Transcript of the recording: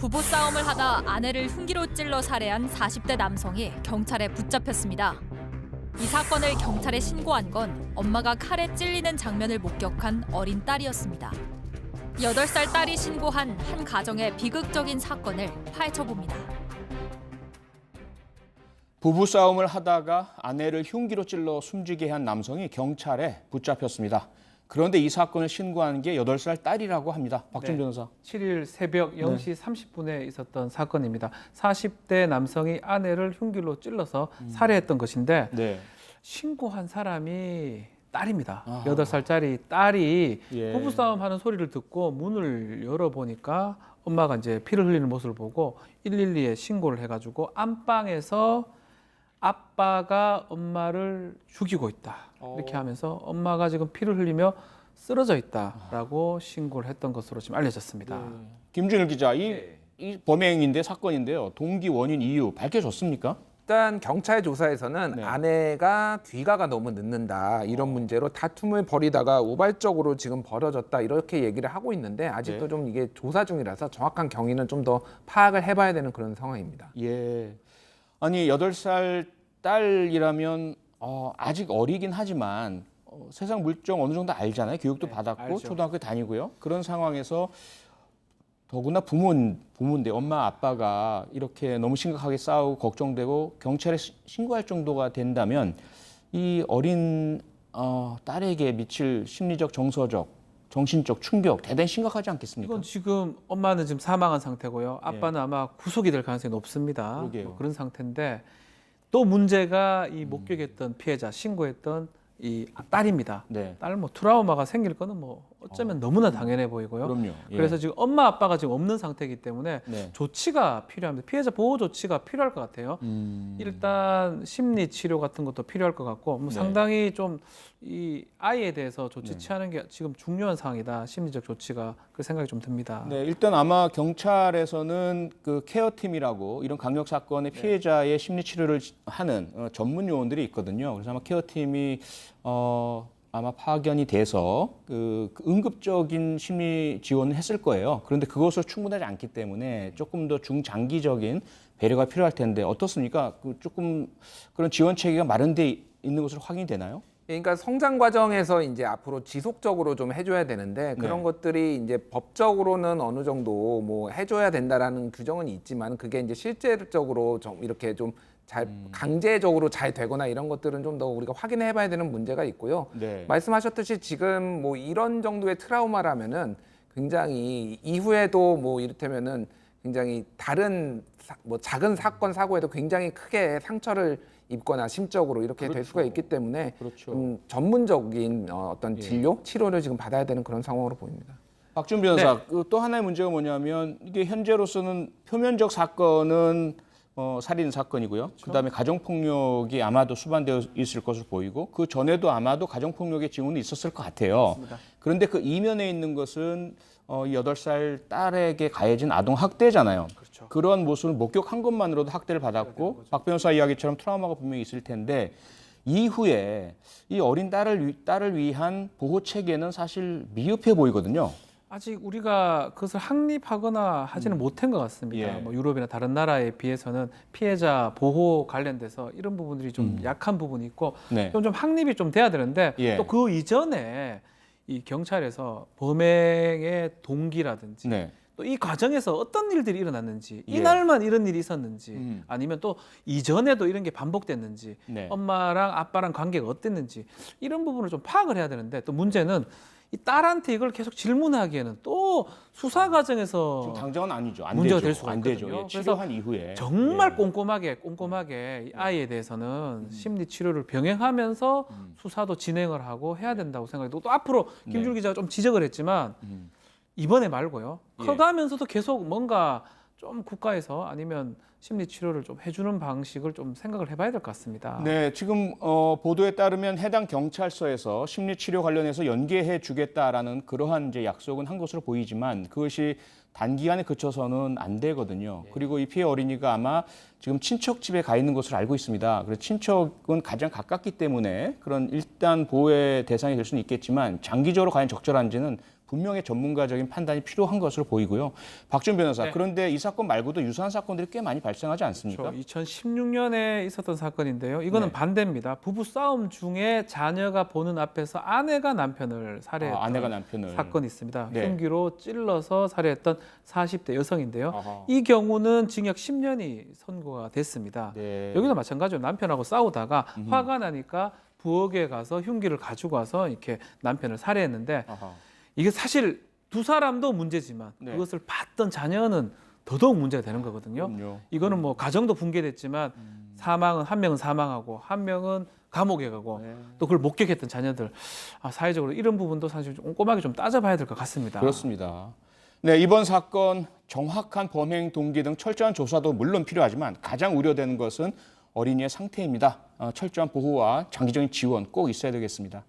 부부싸움을 하다 아내를 흉기로 찔러 살해한 40대 남성이 경찰에 붙잡혔습니다. 이 사건을 경찰에 신고한 건 엄마가 칼에 찔리는 장면을 목격한 어린 딸이었습니다. 8살 딸이 신고한 한 가정의 비극적인 사건을 파헤쳐봅니다. 부부싸움을 하다가 아내를 흉기로 찔러 숨지게 한 남성이 경찰에 붙잡혔습니다. 그런데 이 사건을 신고한 게 8살 딸이라고 합니다. 박준 변호사. 7일 새벽 0시 30분에 있었던 사건입니다. 40대 남성이 아내를 흉기로 찔러서 살해했던 것인데 신고한 사람이 딸입니다. 8살짜리 딸이 부부싸움 하는 소리를 듣고 문을 열어보니까 엄마가 이제 피를 흘리는 모습을 보고 112에 신고를 해가지고 안방에서 아빠가 엄마를 죽이고 있다. 이렇게 하면서 엄마가 지금 피를 흘리며 쓰러져 있다라고 신고를 했던 것으로 지금 알려졌습니다. 김준일 기자, 이 범행인데 사건인데요. 동기, 원인, 이유 밝혀졌습니까? 일단 경찰 조사에서는 아내가 귀가가 너무 늦는다 이런 문제로 다툼을 벌이다가 우발적으로 지금 벌어졌다 이렇게 얘기를 하고 있는데 아직도 좀 이게 조사 중이라서 정확한 경위는 좀 더 파악을 해봐야 되는 그런 상황입니다. 예. 아니 8살 딸이라면 아직 어리긴 하지만 세상 물정 어느 정도 알잖아요. 교육도 받았고 알죠. 초등학교 다니고요. 그런 상황에서 더구나 부모인데 엄마 아빠가 이렇게 너무 심각하게 싸우고 걱정되고 경찰에 신고할 정도가 된다면 이 어린 딸에게 미칠 심리적, 정서적, 정신적 충격 대단히 심각하지 않겠습니까? 이건 지금 엄마는 지금 사망한 상태고요. 아빠는 아마 구속이 될 가능성이 높습니다. 그러게요. 그런 상태인데 또 문제가 이 목격했던 피해자, 신고했던 이 딸입니다. 딸 뭐 트라우마가 생길 거는 뭐 어쩌면 너무나 당연해 보이고요. 그럼요. 예. 그래서 지금 엄마 아빠가 지금 없는 상태이기 때문에 조치가 필요합니다. 피해자 보호 조치가 필요할 것 같아요. 일단 심리 치료 같은 것도 필요할 것 같고 뭐 상당히 좀 이 아이에 대해서 조치 취하는 게 지금 중요한 상황이다. 심리적 조치가 그 생각이 좀 듭니다. 네, 일단 아마 경찰에서는 그 케어팀이라고 이런 강력 사건의 피해자의 심리 치료를 하는 전문 요원들이 있거든요. 그래서 아마 케어팀이 아마 파견이 돼서 그 응급적인 심리 지원을 했을 거예요. 그런데 그것으로 충분하지 않기 때문에 조금 더 중장기적인 배려가 필요할 텐데 어떻습니까? 그 조금 그런 지원 체계가 마련돼 있는 것으로 확인이 되나요? 그러니까 성장 과정에서 이제 앞으로 지속적으로 좀 해줘야 되는데 그런 것들이 이제 법적으로는 어느 정도 뭐 해줘야 된다라는 규정은 있지만 그게 이제 실제적으로 좀 이렇게 좀 잘 강제적으로 잘 되거나 이런 것들은 좀 더 우리가 확인해봐야 되는 문제가 있고요. 말씀하셨듯이 지금 뭐 이런 정도의 트라우마라면은 굉장히 이후에도 뭐 이를테면은 굉장히 다른 뭐 작은 사건 사고에도 굉장히 크게 상처를 입거나 심적으로 이렇게 될 수가 있기 때문에 전문적인 어떤 진료, 치료를 지금 받아야 되는 그런 상황으로 보입니다. 박준 변호사, 또 하나의 문제가 뭐냐면 이게 현재로서는 표면적 사건은 살인 사건이고요. 그다음에 가정폭력이 아마도 수반되어 있을 것으로 보이고 그 전에도 아마도 가정폭력의 징후는 있었을 것 같아요. 맞습니다. 그런데 그 이면에 있는 것은 이 8살 딸에게 가해진 아동학대잖아요. 그런 모습을 목격한 것만으로도 학대를 받았고 박 변호사 이야기처럼 트라우마가 분명히 있을 텐데 이후에 이 어린 딸을 위한 보호 체계는 사실 미흡해 보이거든요. 아직 우리가 그것을 확립하거나 하지는 못한 것 같습니다. 뭐 유럽이나 다른 나라에 비해서는 피해자 보호 관련돼서 이런 부분들이 좀 약한 부분이 있고 좀 확립이 좀 돼야 되는데 또 그 이전에 이 경찰에서 범행의 동기라든지 또 이 과정에서 어떤 일들이 일어났는지 이날만 이런 일이 있었는지 아니면 또 이전에도 이런 게 반복됐는지 엄마랑 아빠랑 관계가 어땠는지 이런 부분을 좀 파악을 해야 되는데 또 문제는 이 딸한테 이걸 계속 질문하기에는 또 수사 과정에서 지금 당장은 아니죠. 문제가 될 수가 안 있거든요. 되죠. 치료한 이후에 정말 꼼꼼하게 이 아이에 대해서는 심리 치료를 병행하면서 수사도 진행을 하고 해야 된다고 생각해요. 또 앞으로 김준 기자가 좀 지적을 했지만 이번에 말고요. 커가면서도 계속 뭔가 좀 국가에서 아니면 심리 치료를 좀 해주는 방식을 좀 생각을 해봐야 될 것 같습니다. 네, 지금 보도에 따르면 해당 경찰서에서 심리 치료 관련해서 연계해 주겠다라는 그러한 이제 약속은 한 것으로 보이지만 그것이 단기간에 그쳐서는 안 되거든요. 그리고 이 피해 어린이가 아마 지금 친척 집에 가 있는 것으로 알고 있습니다. 그래서 친척은 가장 가깝기 때문에 그런 일단 보호의 대상이 될 수는 있겠지만 장기적으로 과연 적절한지는 분명히 전문가적인 판단이 필요한 것으로 보이고요. 박준 변호사, 네. 그런데 이 사건 말고도 유사한 사건들이 꽤 많이 발생하지 않습니까? 그렇죠. 2016년에 있었던 사건인데요. 이거는 네. 반대입니다. 부부 싸움 중에 자녀가 보는 앞에서 아내가 남편을 살해했던 아내가 남편을. 사건이 있습니다. 네. 흉기로 찔러서 살해했던 40대 여성인데요. 아하. 이 경우는 징역 10년이 선고가 됐습니다. 네. 여기도 마찬가지로 남편하고 싸우다가 화가 나니까 부엌에 가서 흉기를 가지고 와서 이렇게 남편을 살해했는데 아하. 이게 사실 두 사람도 문제지만 네. 그것을 봤던 자녀는 더더욱 문제가 되는 거거든요. 그럼요. 이거는 뭐 가정도 붕괴됐지만 사망은 한 명은 사망하고 한 명은 감옥에 가고 네. 또 그걸 목격했던 자녀들 사회적으로 이런 부분도 사실 좀 꼼꼼하게 좀 따져봐야 될 것 같습니다. 그렇습니다. 네, 이번 사건 정확한 범행 동기 등 철저한 조사도 물론 필요하지만 가장 우려되는 것은 어린이의 상태입니다. 철저한 보호와 장기적인 지원 꼭 있어야 되겠습니다.